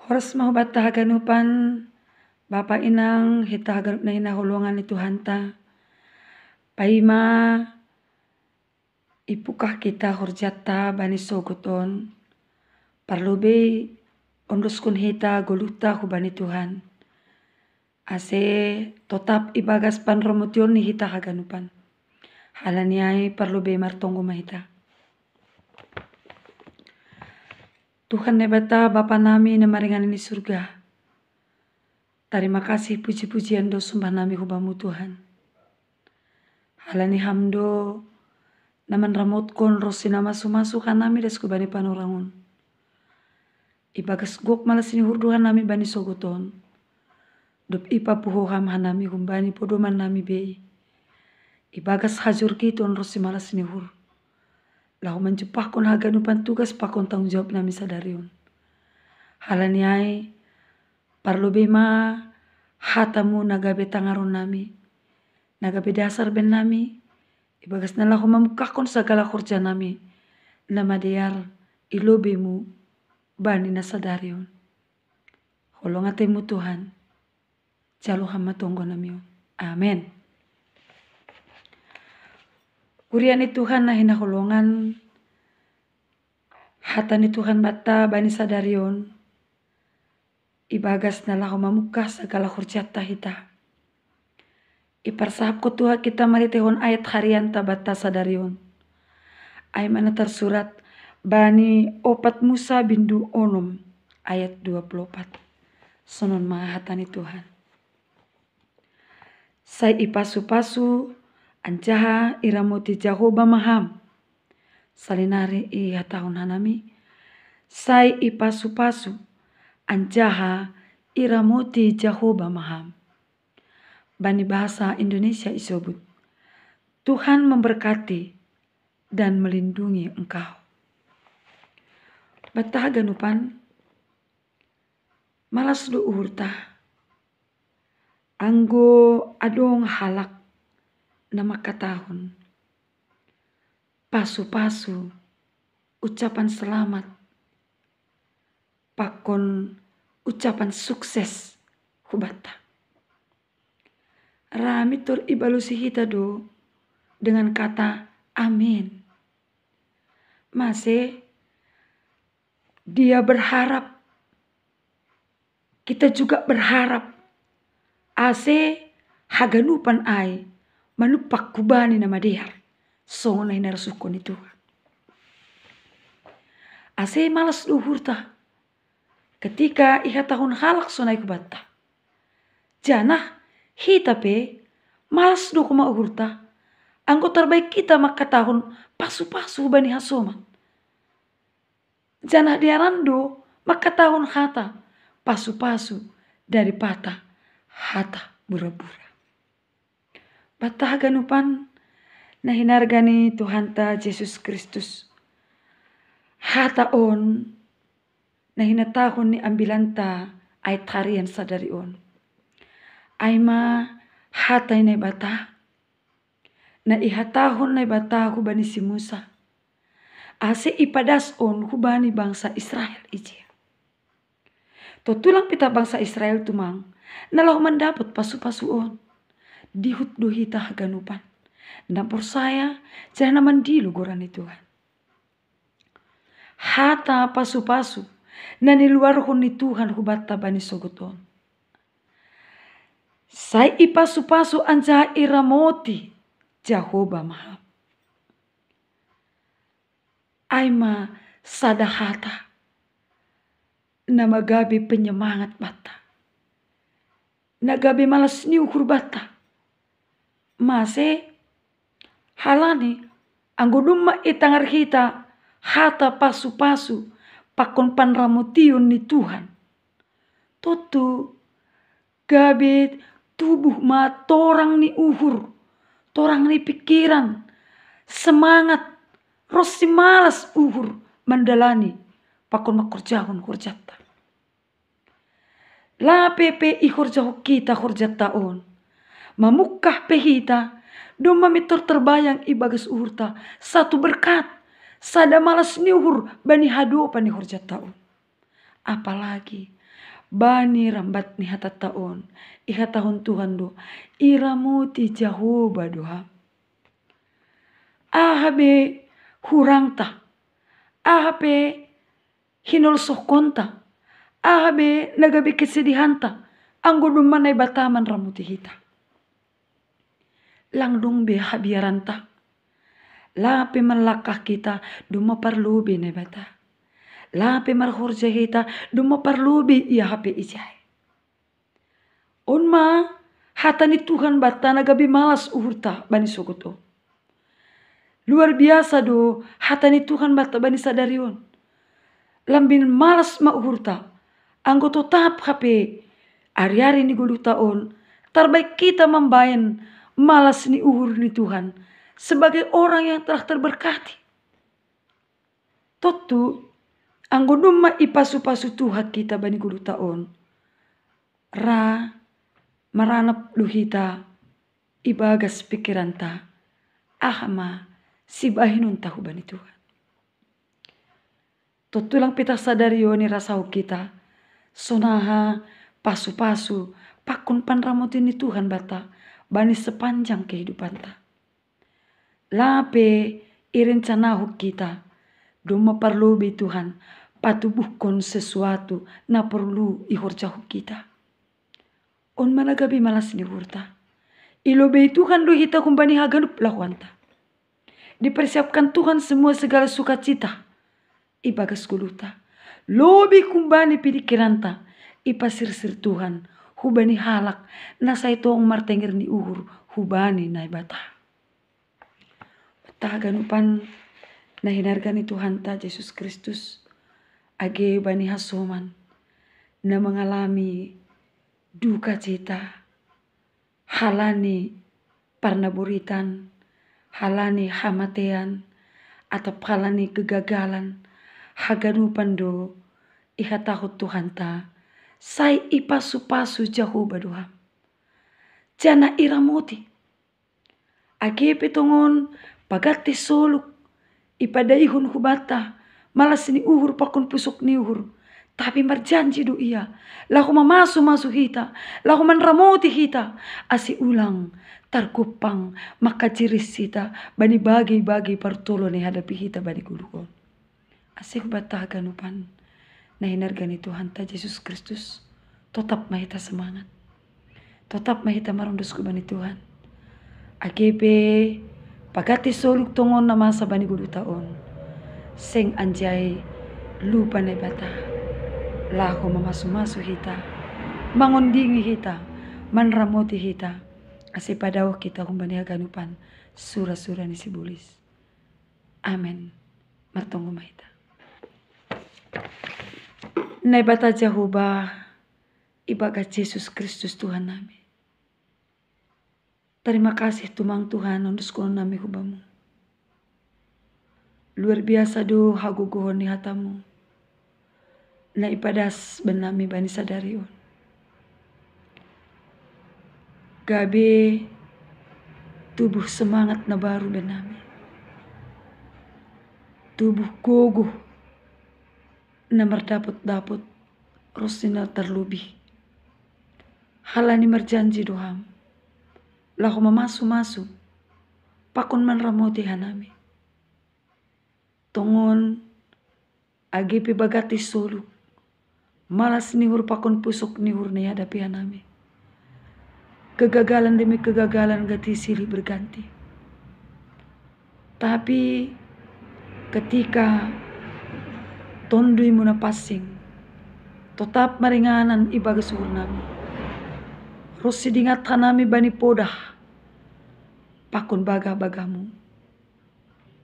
Horas mau bata haganupan Bapa inang hita haganup na hinahulungan ni Tuhan ta. Paima ipukah kita horjata bani sogoton. Parlobe ondoskun hita goluta hubani Tuhan. Ase tetap ibagas pan romotion ni hita haganupan. Halaniai parlobe martonggo mahita. Tuhan nebata Bapa nami na maringan ini surga. Terima kasih puji-pujian do sumpah nami hubamu Tuhan. Halani hamdo naman ramotkon rosi nama sumasuk nami desku bani panorangun. Ibagas gok malas ini hurduhan nami bani sogoton. Dop ipa puhoham hanami humbani podoman nami bei. Ibagas hajur kiton rosi malas ini hur. Lahu menjepahkon haganupan tugas pakon tanggung jawab nami sadarion. Halani ai parlo bema hatamu nagabe tangaron nami. Nagabe dasar ben nami. Ibagas nalahu memukahkon segala kerja nami. Nama diar ilobemu bani nasadarion. Holong atemu Tuhan. Jalo hama tonggo namion. Amen. Kuriani Tuhan na hinaholongan. Hatani Tuhan bata bani sadarion. Ibagas nalahu memukah segala kerja hita. Iparsahap ko Tuhan kita maritehon ayat harian tabata sadarion. Ay mana tersurat Bani opat Musa bindu onom ayat 24. Sonon mahatani Tuhan. Sai ipasu-pasu anjaha iramoti Jahoba maham. Salinari iya tahun hanami. Sai ipasu-pasu anjaha iramoti Jahoba maham. Bani bahasa Indonesia isobut. Tuhan memberkati dan melindungi engkau. Batah ganupan malas do uhurta. Anggo adong halak nama katahun. Pasu-pasu ucapan selamat. Pakon ucapan sukses hubata. Ramitur ibalusi hita do dengan kata amin. Masih dia berharap. Kita juga berharap. Ase haganupan ai manupak kubani nama dia. Songon na hinarasukon itu. Ase malas duhurta. Ketika iha tahun halak sonai kubata. Janah hita pe malas do kuma uhurta. Anggo terbaik kita maka tahun pasu-pasu bani hasoman. Janah diarando maka tahun hata pasu-pasu dari patah hata bura-bura. Batah ganupan na hinargani Tuhan ta Yesus Kristus. Hata on na hinatahon ni ambilanta ay tarian sadari on. Aima hatay na bata. Na ihatahon na bata hubani si Musa. Ase ipadas on hubani bangsa Israel ije. Totulang pita bangsa Israel tumang. Nalau mendapat pasu-pasu on. Dihut duhita haganupan. Nampur saya jangan mandilu gorani Tuhan. Hata pasu-pasu. Nani luar ni Tuhan hubata bani sogoton. Sai ipasu-pasu anja iramoti Jahoba maham. Aima sadahata. Namagabi penyemangat bata. Nagabi malas niukur bata. Mase halani anggodumma itangar hita hata pasu-pasu pakon panramotion ni Tuhan. Tutu gabi tubuh ma torang ni uhur. Torang ni pikiran. Semangat. Rosi malas uhur mandalani. Pakon makurjahon hurjata. La pepe ihurjahu kita hurjata on. Mamukah pehita. Do mamitor terbayang ibagas uhurta. Satu berkat. Sada malas ni uhur bani hado pani hurjata on. Apalagi Bani rambat ni hata taon. Iha tahun Tuhan do. Iramuti Jehovah doha. Ahabe hurangta. Ahabe hinol sokonta. Ahabe nagabe kesedihanta. Anggo dumanay bataman ramuti hita. Langdung be habiaranta. Lape malakah kita duma parlubi ne bata. Lape marhurja hita duma parlubi ia hape ijai. Onma hatani Tuhan bata nagabi malas uhurta bani sogoto. Luar biasa do hatani Tuhan bata bani sadarion. Lambin malas ma uhurta. Anggo tetap hape ari-ari ni gulu taon. Terbaik kita membayan malas ni uhur ni Tuhan. Sebagai orang yang telah terberkati. Totu anggo dumma ipasu-pasu Tuhan kita bani gulu taon. Ra maranap luhita ibagas pikiranta. Ahama sibahinun tahu bani Tuhan. Totulang pita sadarioni rasau kita. Sonaha pasu-pasu pakun panramutin ni Tuhan bata. Bani sepanjang kehidupan ta. Lape irencanahu kita. Duma parlubi Tuhan. Patubuhkon sesuatu na perlu ihorjahu kita. On managabi malas ni hurta. Ilobe Tuhan lu hita kumbani haganup lahuanta. Dipersiapkan Tuhan semua segala sukacita. Ibagas guluta. Lobi kumbani pidikiranta. Ipasirsir Tuhan. Hubani halak. Nasay toong martengir ni uhur. Hubani naibata. Tahaganupan na hinargan ni Tuhan ta Yesus Kristus. Age bani hasoman. Na mengalami duka cita. Halani parnaburitan. Halani hamatean. Atau halani kegagalan. Haganupan do. Iha tahut Tuhan ta. Say ipasu-pasu Jehovah doha. Jana iramuti. Age petongon. Pagati soluk. Ipadaihun hubata. Malas ni uhur pakun pusuk ni uhur. Tapi marjanji do iya. Lahu mamasu-masu hita. Lahu manramuti hita. Asi ulang. Tarkupang. Maka jiris hita. Bani bagi-bagi partolo ni hadapi hita bani gulukon. Asik batah ganupan. Nah hinargani Tuhan ta Yesus Kristus. Tetap mahita semangat. Tetap mahita marundusku bani Tuhan. Agepe. Pagati soluk tongon na masa bani gulu taon. Seng anjay lupa na bata. Lako mamasu-masu hita. Mangondingi hita. Manramuti hita. Asipadaw kita kumbani haganupan. Sura-sura ni sibulis. Amen. Martonggo mahita. Na bata Jehovah. Ibagat Yesus Kristus Tuhan nami. Terima kasih tumang Tuhan untuk sekolah nami hubamu. Luar biasa do hagugohon ni hatamu. Na ipadas benami bani sadarion. Gabe tubuh semangat na baru benami. Tubuh gogoh na merdapot-dapot rosina terlebih. Halani merjanji doham. Lahu mamasu-masu. Pakun manramuti hanami. Tongon. Agipi bagati soluk. Malas nihur pakun pusuk nihur ni hadapi hanami. Kegagalan demi kegagalan gati silih berganti. Tapi ketika tondui muna passing. Tetap maringanan ibagas suhur nami. Rosi dingat hanami bani podah. Pakun baga-bagamu.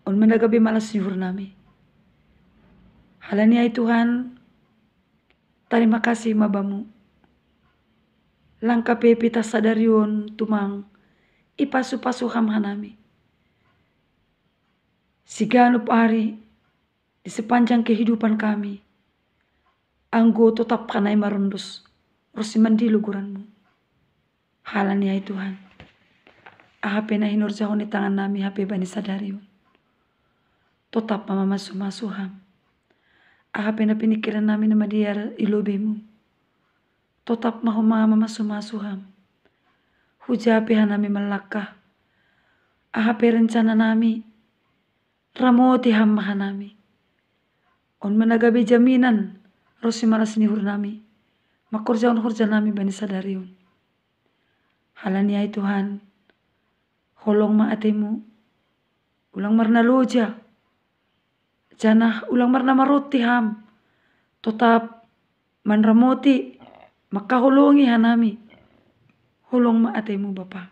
On menagabi malas yuhur nami. Halani ay Tuhan. Terima kasih mabamu. Langka pepita sadarion tumang. Ipasu-pasu hamhanami. Siganup ari. Di sepanjang kehidupan kami. Anggo tetap kanay marundus. Rosi mandiluguranmu. Halani ay Tuhan. Ahape na hinurjahon ni tangan nami hape bani sadarion. Tetap mama masu-masuham. Ahape na pinikiran nami na madiar ilobemu. Totap mahoma mamasumasuham. Hujapi hanami melakah. Ahape rencana nami. Ramoti ham mahanami. On menagabi jaminan. Rosi malas nihur nami. Makorja nami bani sadarion. Halaniai Tuhan. Holong ma atemu. Ulang marna loja. Janah ulang marna maroti ham. Totap manramoti. Maka holongi hanami. Holong ma atemu Bapa.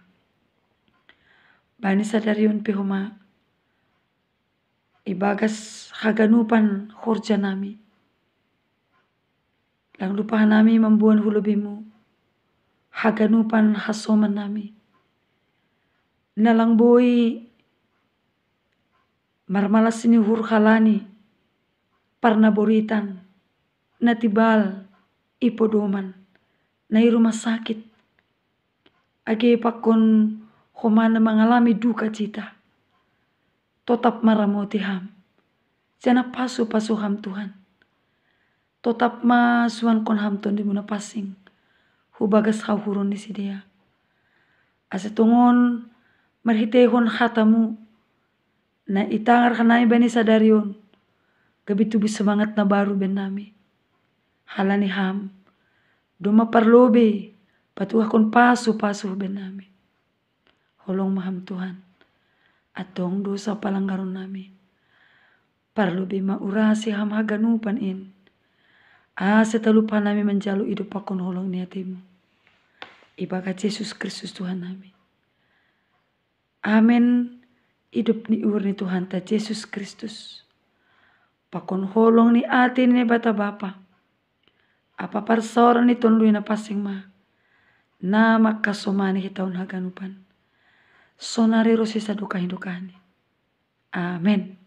Bani sadarion pihoma. Ibagas haganupan khorja nami. Lang lupa nami membuan hulubimu. Haganupan hasoman nami. Nalang boi marmalas ini hur halani. Parna boritan. Natibal ipodoman. Nai rumah sakit. Age pakon homana mengalami duka cita. Totap maramoti ham. Jana pasu ham Tuhan. Totap masuan kon ham ton di muna pasing. Hubagas hauhurun di sidia. Asetongon marhitehon hatamu. Na itangar hanai bani sadarion. Gabitu semangat na baru ben nami. Halani ham. Doma parlobe. Patuah kon pasu ben nami. Holong maham Tuhan. Atong dosa palanggaron nami. Parlobe maurasi ham haganupan in. Setalupa nami menjalu hidup pakon holong niatimu. Ibagat Yesus Kristus Tuhan nami. Amin. Hidup ni urni Tuhan ta Yesus Kristus. Pakon holong ni ati ni bata Bapa. Apa parsaoran ni tonlui na pasing ma. Nama kasomani hitaun haganupan. Sonari rosi saduka hindukani. Amin.